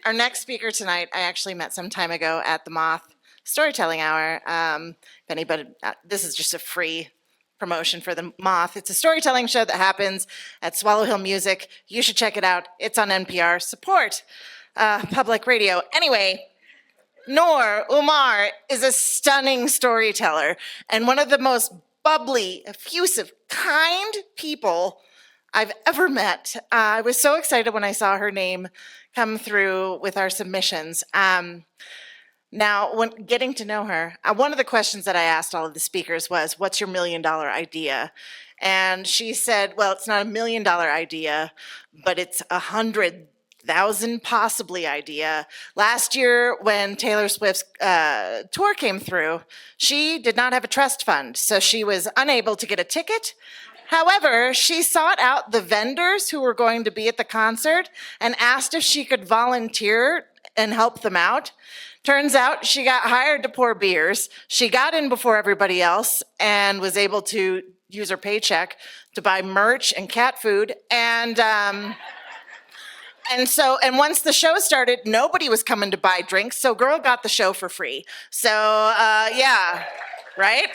Our next speaker tonight, I actually met some time ago at the Moth Storytelling Hour. If anybody, this is just a free promotion for the Moth. It's a storytelling show that happens at Swallow Hill Music. You should check it out. It's on NPR. Support public radio. Anyway, Umar is a stunning storyteller and one of the most bubbly, effusive, kind people I've ever met. I was so excited when I saw her name come through with our submissions. Now, when getting to know her, one of the questions that I asked all of the speakers was, what's your $1 million idea? And she said, well, it's not $1 million idea, but it's 100,000 possibly idea. Last year, when Taylor Swift's tour came through, she did not have a trust fund, so she was unable to get a ticket. However, she sought out the vendors who were going to be at the concert and asked if she could volunteer and help them out. Turns out she got hired to pour beers. She got in before everybody else and was able to use her paycheck to buy merch and cat food. And once the show started, nobody was coming to buy drinks, so girl got the show for free. So, yeah, right?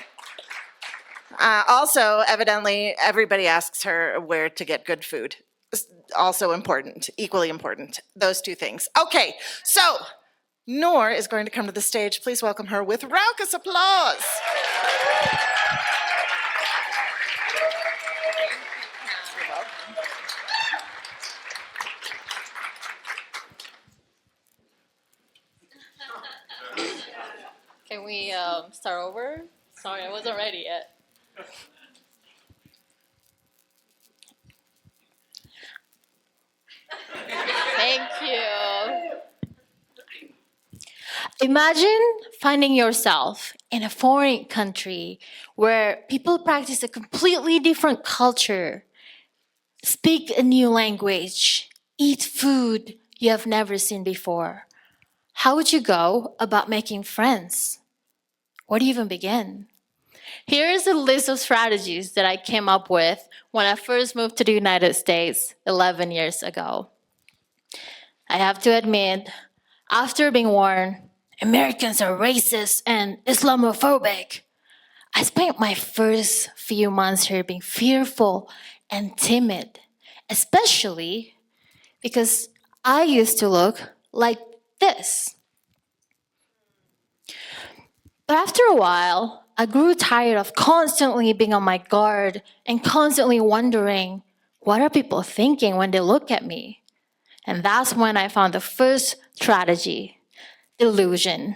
Also, evidently, everybody asks her where to get good food. Also important, equally important, those two things. Okay, so Noor is going to come to the stage. Please welcome her with raucous applause. Can we start over? Sorry, I wasn't ready yet. Thank you. Imagine finding yourself in a foreign country where people practice a completely different culture, speak a new language, eat food you have never seen before. How would you go about making friends? Where do you even begin? Here is a list of strategies that I came up with when I first moved to the United States 11 years ago. I have to admit, after being warned, Americans are racist and Islamophobic, I spent my first few months here being fearful and timid, especially because I used to look like this. But after a while, I grew tired of constantly being on my guard and constantly wondering, what are people thinking when they look at me? And that's when I found the first strategy, illusion.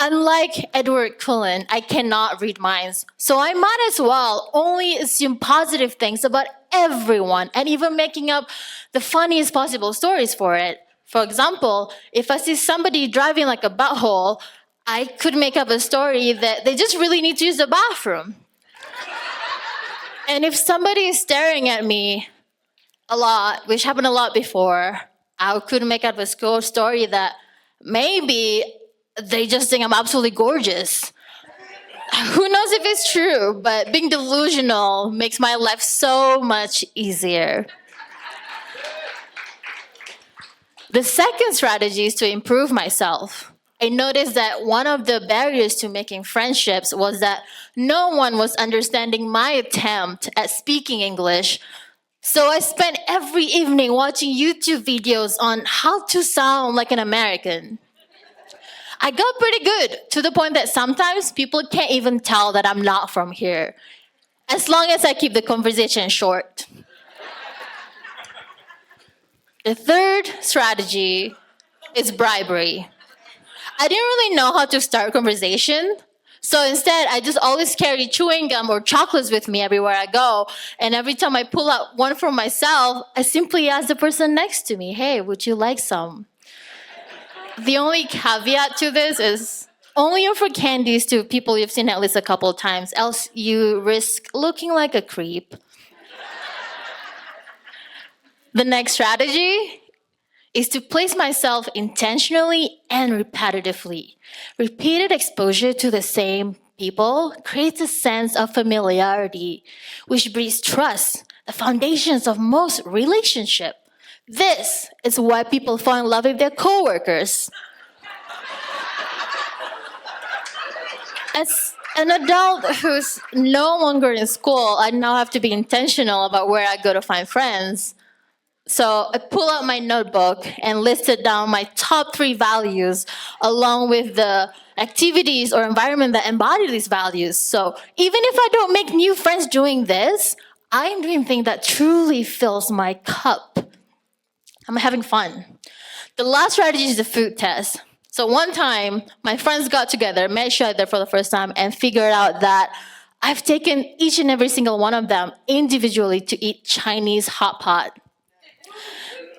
Unlike Edward Cullen, I cannot read minds, so I might as well only assume positive things about everyone and even making up the funniest possible stories for it. For example, if I see somebody driving like a butthole, I could make up a story that they just really need to use the bathroom. And if somebody is staring at me a lot, which happened a lot before, I could make up a story that maybe they just think I'm absolutely gorgeous. Who knows if it's true, but being delusional makes my life so much easier. The second strategy is to improve myself. I noticed that one of the barriers to making friendships was that no one was understanding my attempt at speaking English. So I spent every evening watching YouTube videos on how to sound like an American. I got pretty good, to the point that sometimes people can't even tell that I'm not from here, as long as I keep the conversation short. The third strategy is bribery. I didn't really know how to start a conversation, so instead I just always carry chewing gum or chocolates with me everywhere I go, and every time I pull out one for myself, I simply ask the person next to me, hey, would you like some? The only caveat to this is only offer candies to people you've seen at least a couple of times, else you risk looking like a creep. The next strategy is to place myself intentionally and repetitively. Repeated exposure to the same people creates a sense of familiarity, which breeds trust, the foundations of most relationships. This is why people fall in love with their coworkers. As an adult who's no longer in school, I now have to be intentional about where I go to find friends. So I pull out my notebook and listed down my top 3 values along with the activities or environment that embody these values. So even if I don't make new friends doing this, I'm doing things that truly fills my cup. I'm having fun. The last strategy is the food test. So one time, my friends got together, met each other for the first time, and figured out that I've taken each and every single one of them individually to eat Chinese hot pot.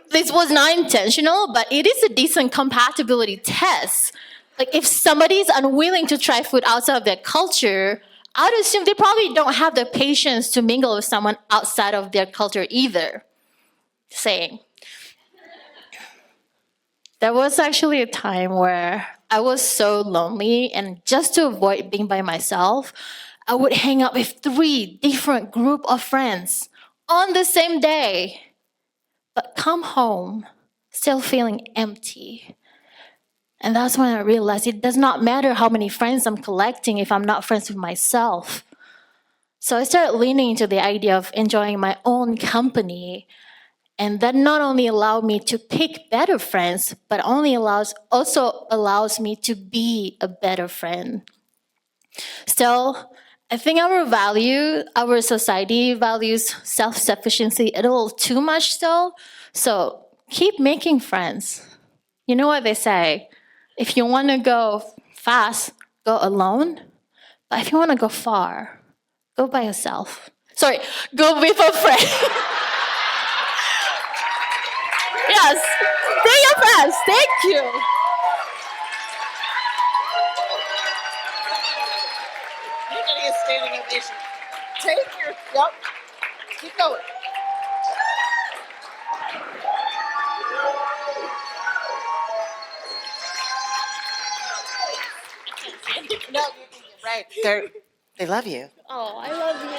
This was not intentional, but it is a decent compatibility test. Like if somebody's unwilling to try food outside of their culture, I would assume they probably don't have the patience to mingle with someone outside of their culture either. Saying. There was actually a time where I was so lonely, and just to avoid being by myself, I would hang out with 3 different group of friends on the same day, but come home still feeling empty. And that's when I realized it does not matter how many friends I'm collecting if I'm not friends with myself. So I started leaning into the idea of enjoying my own company. And that not only allowed me to pick better friends, but also allows me to be a better friend. Still, I think our society values self-sufficiency a little too much still. So keep making friends. You know what they say? If you want to go fast, go alone. But if you want to go far, go by yourself. Sorry, go with a friend. Yes, bring your friends. Thank you. You're getting a standing ovation. Yep. Keep going. No, you're right. They love you. Oh, I love you.